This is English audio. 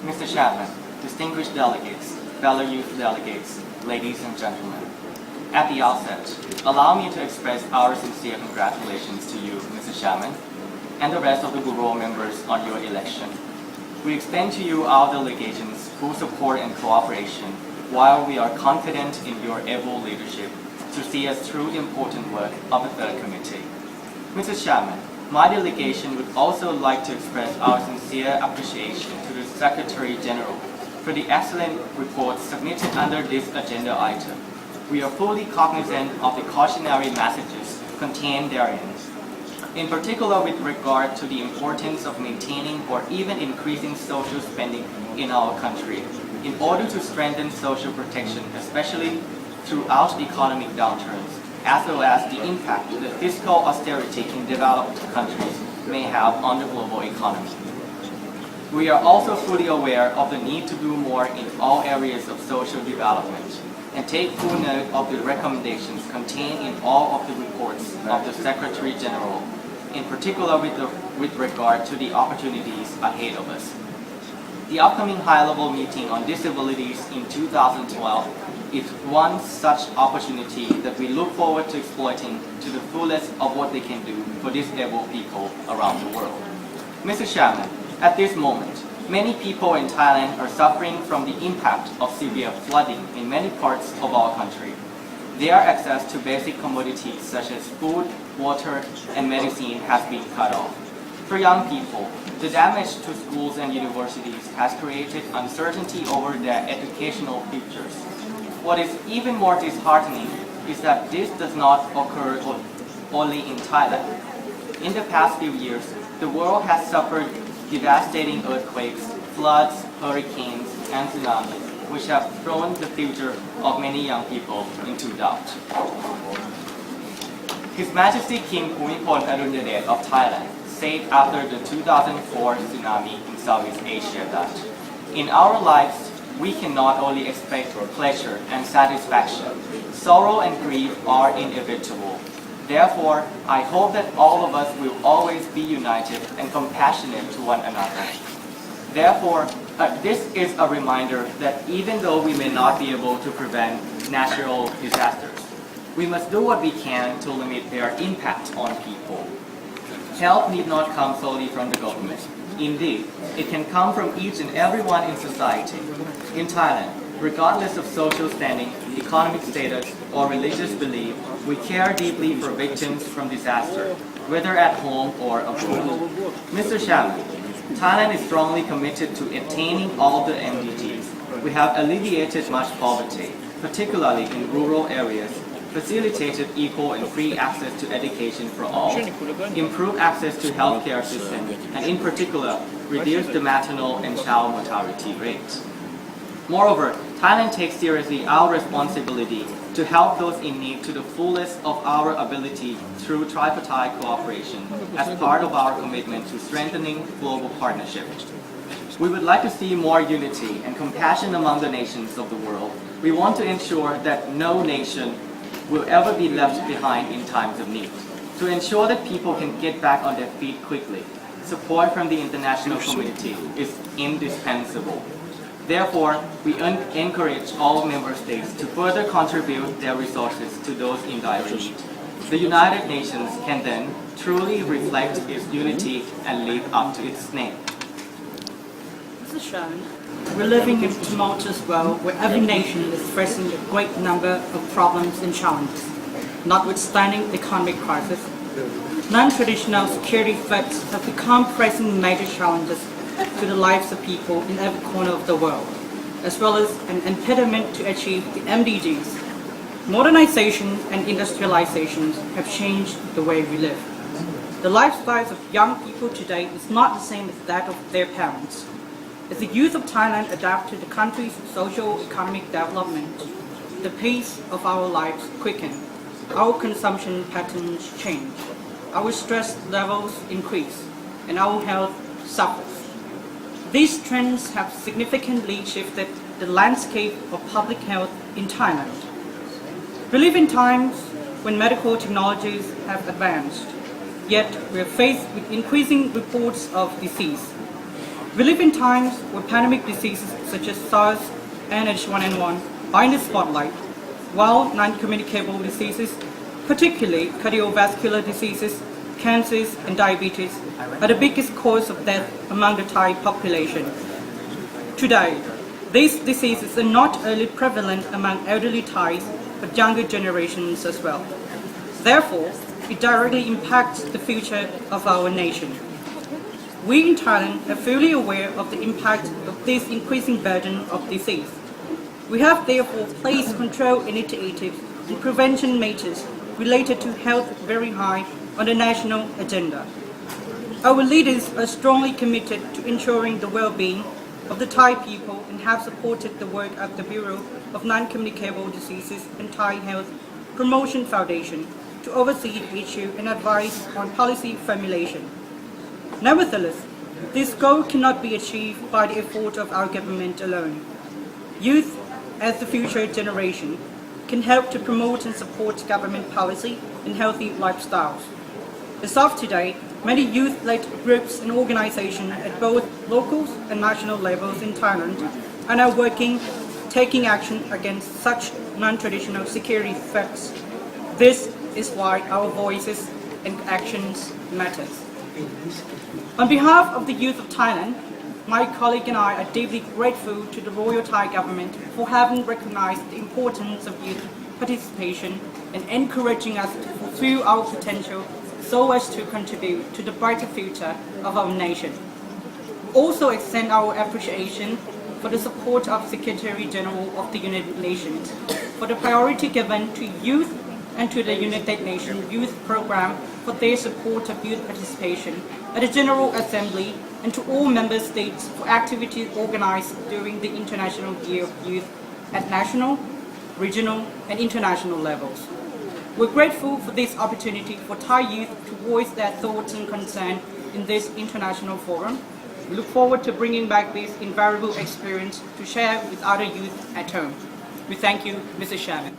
Mr. Chapman, distinguished delegates, fellow youth delegates, ladies and gentlemen. At the outset, allow me to express our sincere congratulations to you, Mr. Chapman, and the rest of the bureau members on your election. We extend to you our delegations' full support and cooperation, while we are confident in your able leadership to see us through the important work of the third committee. Mr. Chapman, my delegation would also like to express our sincere appreciation to the Secretary General for the excellent report submitted under this agenda item. We are fully cognizant of the cautionary messages contained therein, in particular with regard to the importance of maintaining or even increasing social spending in our country in order to strengthen social protection, especially throughout economic downturns, as well as the impact the fiscal austerity in developed countries may have on the global economy. We are also fully aware of the need to do more in all areas of social development and take full note of the recommendations contained in all of the reports of the Secretary General, in particular with regard to the opportunities ahead of us. The upcoming high-level meeting on disabilities in 2012 is one such opportunity that we look forward to exploiting to the fullest of what they can do for disabled people around the world. Mr. Chairman, at this moment, many people in Thailand are suffering from the impact of severe flooding in many parts of our country. Their access to basic commodities such as food, water, and medicine has been cut off. For young people, the damage to schools and universities has created uncertainty over their educational futures. What is even more disheartening is that this does not occur only in Thailand. In the past few years, the world has suffered devastating earthquakes, floods, hurricanes, and tsunamis, which have thrown the future of many young people into doubt. His Majesty King Bhumibol Adulyadej of Thailand said after the 2004 tsunami in Southeast Asia that, "In our lives, we can not only expect pleasure and satisfaction. Sorrow and grief are inevitable. Therefore, I hope that all of us will always be united and compassionate to one another." Therefore, this is a reminder that even though we may not be able to prevent natural disasters, we must do what we can to limit their impact on people. Help need not come solely from the government. Indeed, it can come from each and everyone in society. In Thailand, regardless of social standing, economic status, or religious belief, we care deeply for victims from disaster, whether at home or abroad. Mr. Chairman, Thailand is strongly committed to attaining all the MDGs. We have alleviated much poverty, particularly in rural areas, facilitated equal and free access to education for all, improved access to healthcare systems, and in particular, reduced the maternal and child mortality rates. Moreover, Thailand takes seriously our responsibility to help those in need to the fullest of our ability through tripartite cooperation as part of our commitment to strengthening global partnership. We would like to see more unity and compassion among the nations of the world. We want to ensure that no nation will ever be left behind in times of need. To ensure that people can get back on their feet quickly, support from the international community is indispensable. Therefore, we encourage all member states to further contribute their resources to those in dire need. The United Nations can then truly reflect its unity and live up to its name. Mr. Chairman, we're living in a tumultuous world where every nation is facing a great number of problems and challenges. Notwithstanding the economic crisis, non-traditional security threats have become pressing major challenges to the lives of people in every corner of the world, as well as an impediment to achieve the MDGs. Modernization and industrialization have changed the way we live. The lifestyles of young people today is not the same as that of their parents. As the youth of Thailand adapt to the country's socio-economic development, the pace of our lives quicken, our consumption patterns change, our stress levels increase, and our health suffers. These trends have significantly shifted the landscape of public health in Thailand. We live in times when medical technologies have advanced, yet we are faced with increasing reports of disease. We live in times where pandemic diseases such as SARS and H1N1 are in the spotlight, while non-communicable diseases, particularly cardiovascular diseases, cancers, and diabetes, are the biggest cause of death among the Thai population. Today, these diseases are not only prevalent among elderly Thais, but younger generations as well. Therefore, it directly impacts the future of our nation. We in Thailand are fully aware of the impact of this increasing burden of disease. We have therefore placed control initiatives and prevention measures related to health very high on the national agenda. Our leaders are strongly committed to ensuring the well-being of the Thai people and have supported the work of the Bureau of Non-Communicable Diseases and Thai Health Promotion Foundation to oversee the issue and advise on policy formulation. Nevertheless, this goal cannot be achieved by the effort of our government alone. Youth, as the future generation, can help to promote and support government policy and healthy lifestyles. As of today, many youth-led groups and organizations at both local and national levels in Thailand are now taking action against such non-traditional security threats. This is why our voices and actions matter. On behalf of the youth of Thailand, my colleague and I are deeply grateful to the Royal Thai government for having recognized the importance of youth participation and encouraging us to fulfill our potential so as to contribute to the brighter future of our nation. Also extend our appreciation for the support of Secretary General of the United Nations for the priority given to youth and to the United Nations Youth Program for their support of youth participation at the General Assembly and to all member states for activities organized during the International Year of Youth at national, regional, and international levels. We're grateful for this opportunity for Thai youth to voice their thoughts and concerns in this international forum. We look forward to bringing back this invaluable experience to share with other youth at home. We thank you, Mr. Chairman.